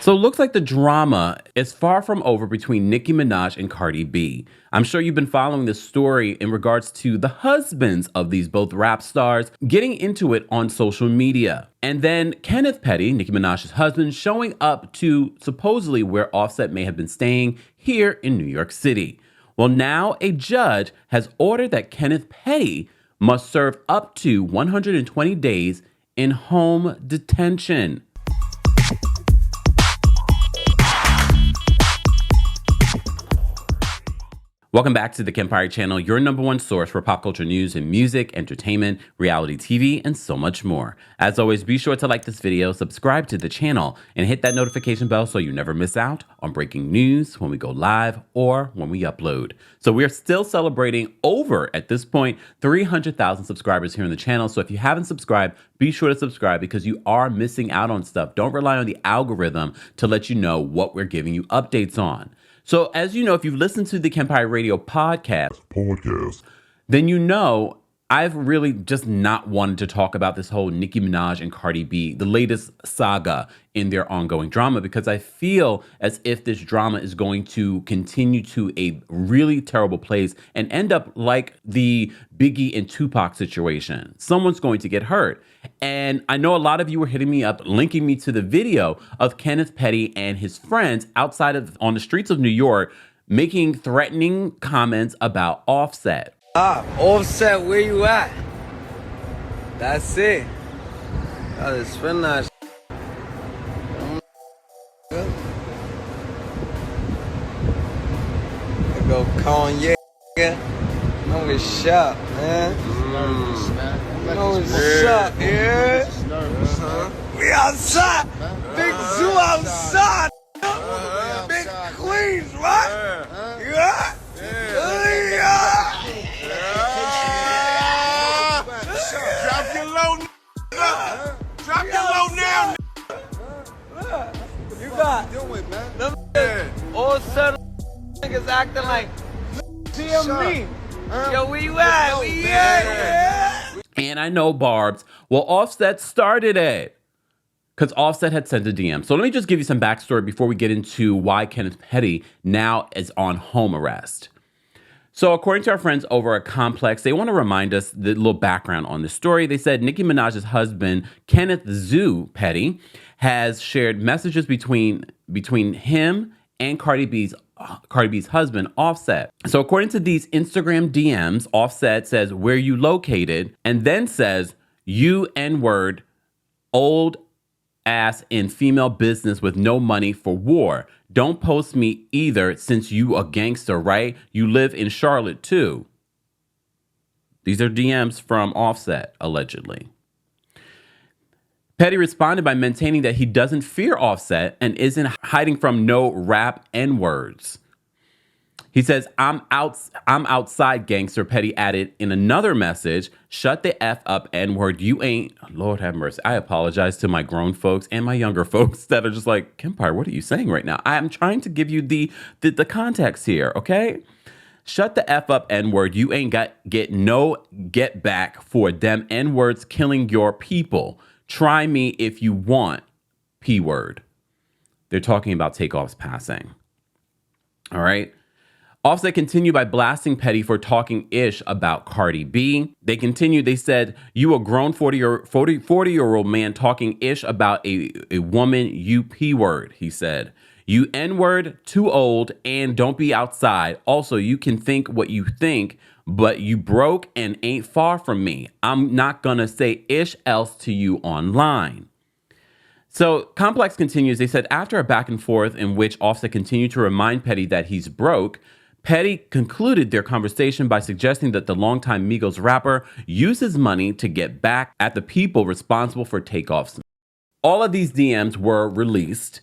So it looks like the drama is far from over between Nicki Minaj and Cardi B. I'm sure you've been following this story in regards to the husbands of these both rap stars getting into it on social media. And then Kenneth Petty, Nicki Minaj's husband, showing up to supposedly where Offset may have been staying here in New York City. Well, now a judge has ordered that Kenneth Petty must serve up to 120 days in home detention. Welcome back to the Kempire channel, your number one source for pop culture news and music, entertainment, reality TV, and so much more. As always, be sure to like this video, subscribe to the channel, and hit that notification bell so you never miss out on breaking news when we go live or when we upload. So we are still celebrating over, at this point, 300,000 subscribers here on the channel. So if you haven't subscribed, be sure to subscribe because you are missing out on stuff. Don't rely on the algorithm to let you know what we're giving you updates on. So as you know, if you've listened to the Kempire Radio podcast, then you know I've really just not wanted to talk about this whole Nicki Minaj and Cardi B, the latest saga in their ongoing drama, because I feel as if this drama is going to continue to a really terrible place and end up like the Biggie and Tupac situation. Someone's going to get hurt. And I know a lot of you were hitting me up, linking me to the video of Kenneth Petty and his friends on the streets of New York, making threatening comments about Offset. Offset, where you at? That's it. That is finished. I go Kanye. Know it's up, man. Know it's up, yeah. We outside. Big zoo outside. Big Queens, right? Yeah. Drop your low, drop your low now. You got them all set niggas acting like TMZ. Yo, where you at? Where you at? And I know, Barbs, well, Offset started it because Offset had sent a DM. So let me just give you some backstory before we get into why Kenneth Petty now is on home arrest. So according to our friends over at Complex, they want to remind us the little background on this story. They said Nicki Minaj's husband, Kenneth Zoo Petty, has shared messages between him and Cardi B's husband, Offset. So according to these Instagram DMs, Offset says, "Where you located?" and then says, "You N-word, old ass in female business with no money for war. Don't post me either since you a gangster, right? You live in Charlotte too." These are DMs from Offset, allegedly. Petty responded by maintaining that he doesn't fear Offset and isn't hiding from no rap N-words. He says, I'm outside, gangster," Petty added in another message. "Shut the F up, N-word. You ain't," Lord have mercy. I apologize to my grown folks and my younger folks that are just like, Kempire, what are you saying right now? I'm trying to give you the context here, okay? "Shut the F up, N-word. You ain't get back for them N-words killing your people. Try me if you want, P-word." They're talking about Takeoff's passing. All right. Offset continued by blasting Petty for talking ish about Cardi B. They continued, they said, "You a grown 40-year-old man talking ish about a woman, you P-word," he said. "You N-word, too old, and don't be outside. Also, you can think what you think, but you broke and ain't far from me. I'm not gonna say ish else to you online." So Complex continues, they said, after a back and forth in which Offset continued to remind Petty that he's broke, Petty concluded their conversation by suggesting that the longtime Migos rapper use his money to get back at the people responsible for Takeoff's. All of these DMs were released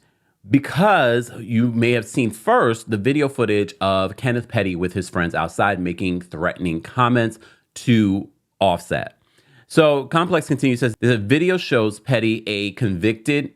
because you may have seen first the video footage of Kenneth Petty with his friends outside making threatening comments to Offset. So Complex continues, says the video shows Petty, a convicted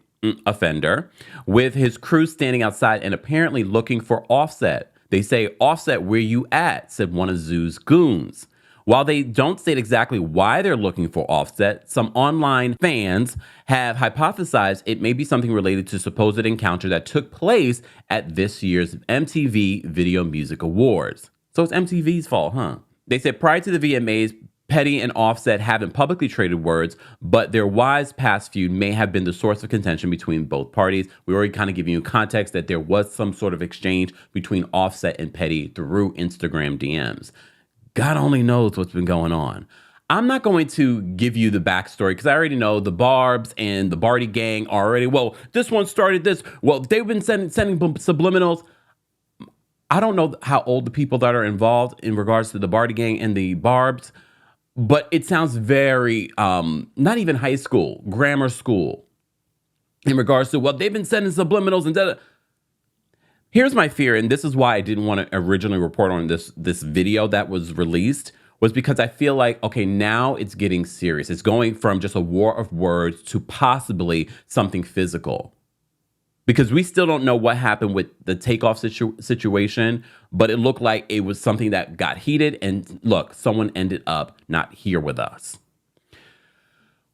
offender, with his crew standing outside and apparently looking for Offset. They say, "Offset, where you at?" said one of Zoo's goons. While they don't state exactly why they're looking for Offset, some online fans have hypothesized it may be something related to supposed encounter that took place at this year's MTV Video Music Awards. So it's MTV's fault, huh? They said prior to the VMAs, Petty and Offset haven't publicly traded words, but their wise past feud may have been the source of contention between both parties. We already kind of giving you context that there was some sort of exchange between Offset and Petty through Instagram DMs. God only knows what's been going on. I'm not going to give you the backstory because I already know the Barbs and the Barty gang are already, well, this one started this. Well, they've been sending subliminals. I don't know how old the people that are involved in regards to the Barty gang and the Barbs, but it sounds very, not even high school, grammar school, in regards to, well, they've been sending subliminals and da-da. Here's my fear, and this is why I didn't want to originally report on this video that was released, was because I feel like, okay, now it's getting serious. It's going from just a war of words to possibly something physical. Because we still don't know what happened with the takeoff situation, but it looked like it was something that got heated. And look, someone ended up not here with us.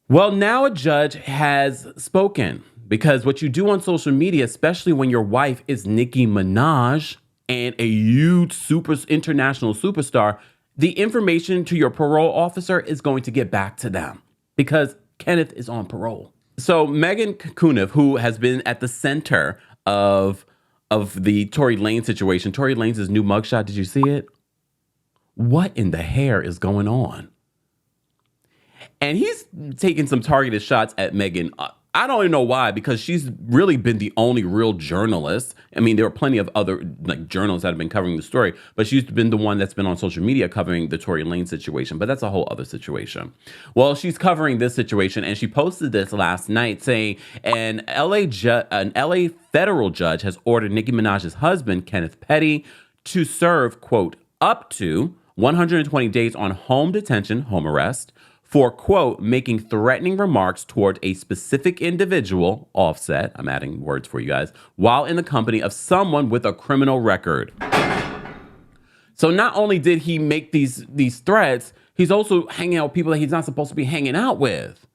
Well, now a judge has spoken, because what you do on social media, especially when your wife is Nicki Minaj and a huge international superstar, the information to your parole officer is going to get back to them because Kenneth is on parole. So Megan Kenneth, who has been at the center of the Tory Lanez situation, Tory Lanez's new mugshot, did you see it? What in the hair is going on? And he's taking some targeted shots at Megan. I don't even know why, because she's really been the only real journalist. I mean, there are plenty of other journalists that have been covering the story, but she's been the one that's been on social media covering the Tory Lanez situation. But that's a whole other situation. Well, she's covering this situation, and she posted this last night saying an LA federal judge has ordered Nicki Minaj's husband, Kenneth Petty, to serve, quote, up to 120 days on home detention, home arrest, for, quote, making threatening remarks toward a specific individual, Offset, I'm adding words for you guys, while in the company of someone with a criminal record. So not only did he make these threats, he's also hanging out with people that he's not supposed to be hanging out with.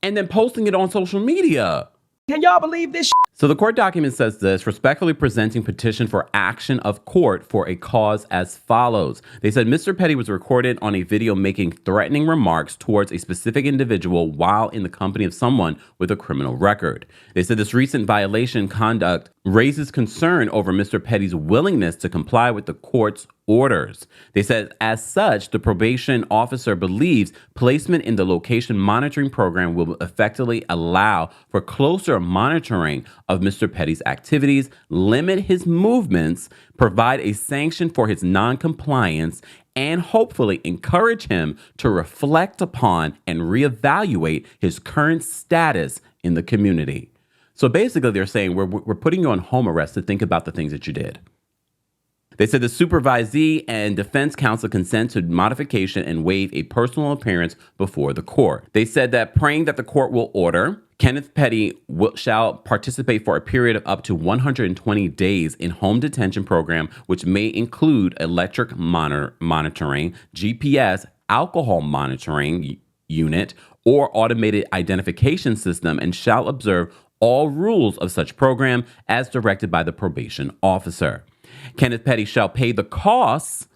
And then posting it on social media. Can y'all believe this? So the court document says this: respectfully presenting petition for action of court for a cause as follows. They said Mr. Petty was recorded on a video making threatening remarks towards a specific individual while in the company of someone with a criminal record. They said this recent violation conduct raises concern over Mr. Petty's willingness to comply with the court's orders. They said, as such, the probation officer believes placement in the location monitoring program will effectively allow for closer monitoring of Mr. Petty's activities, limit his movements, provide a sanction for his non-compliance, and hopefully encourage him to reflect upon and reevaluate his current status in the community. So basically, they're saying we're putting you on home arrest to think about the things that you did. They said the supervisee and defense counsel consent to modification and waive a personal appearance before the court. They said that praying that the court will order, Kenneth Petty shall participate for a period of up to 120 days in home detention program, which may include electric monitoring, GPS, alcohol monitoring unit, or automated identification system, and shall observe all rules of such program as directed by the probation officer. Kenneth Petty shall pay the costs.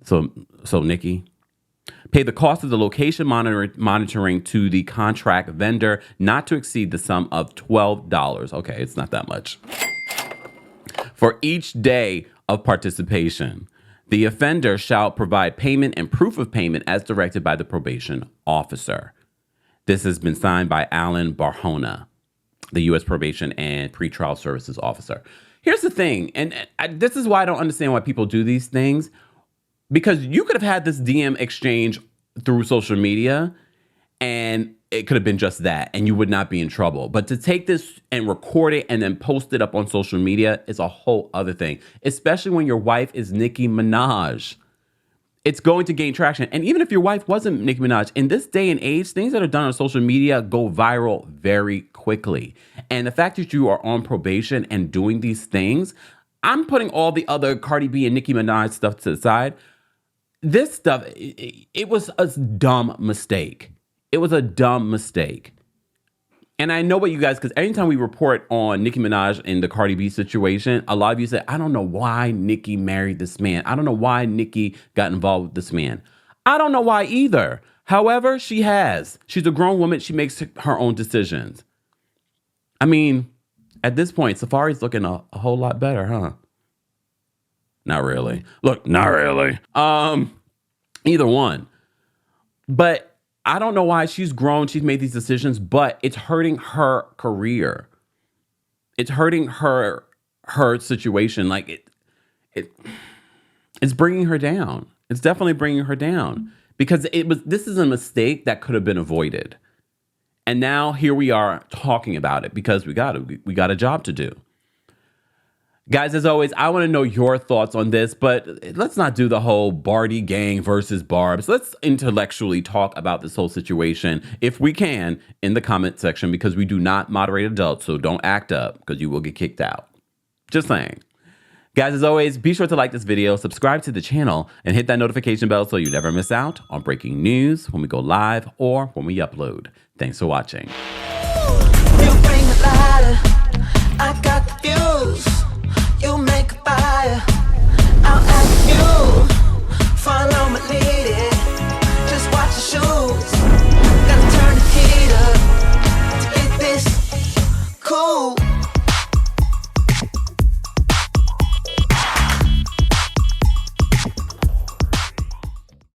So Nicki, pay the cost of the location monitoring to the contract vendor, not to exceed the sum of $12. Okay, it's not that much. For each day of participation, the offender shall provide payment and proof of payment as directed by the probation officer. This has been signed by Alan Barhona, the U.S. Probation and Pretrial Services Officer. Here's the thing, and this is why I don't understand why people do these things, because you could have had this DM exchange through social media, and it could have been just that, and you would not be in trouble. But to take this and record it and then post it up on social media is a whole other thing, especially when your wife is Nicki Minaj. It's going to gain traction. And even if your wife wasn't Nicki Minaj, in this day and age, things that are done on social media go viral very quickly. And the fact that you are on probation and doing these things, I'm putting all the other Cardi B and Nicki Minaj stuff to the side. this stuff, it was a dumb mistake. It was a dumb mistake. And I know what you guys, because anytime we report on Nicki Minaj and the Cardi B situation, a lot of you say, I don't know why Nicki married this man. I don't know why Nicki got involved with this man. I don't know why either. However, she has. She's a grown woman. She makes her own decisions. I mean, at this point, Safari's looking a whole lot better, huh? Not really. Look, not really. Either one. But I don't know why. She's grown. She's made these decisions, but it's hurting her career. It's hurting her situation. Like it's bringing her down. It's definitely bringing her down because this is a mistake that could have been avoided. And now here we are talking about it because we got a job to do. Guys, as always, I want to know your thoughts on this, but let's not do the whole Barty gang versus Barbs. Let's intellectually talk about this whole situation, if we can, in the comment section, because we do not moderate adults, so don't act up, because you will get kicked out. Just saying. Guys, as always, be sure to like this video, subscribe to the channel, and hit that notification bell so you never miss out on breaking news when we go live or when we upload. Thanks for watching. You bring the lighter, I got the fuse.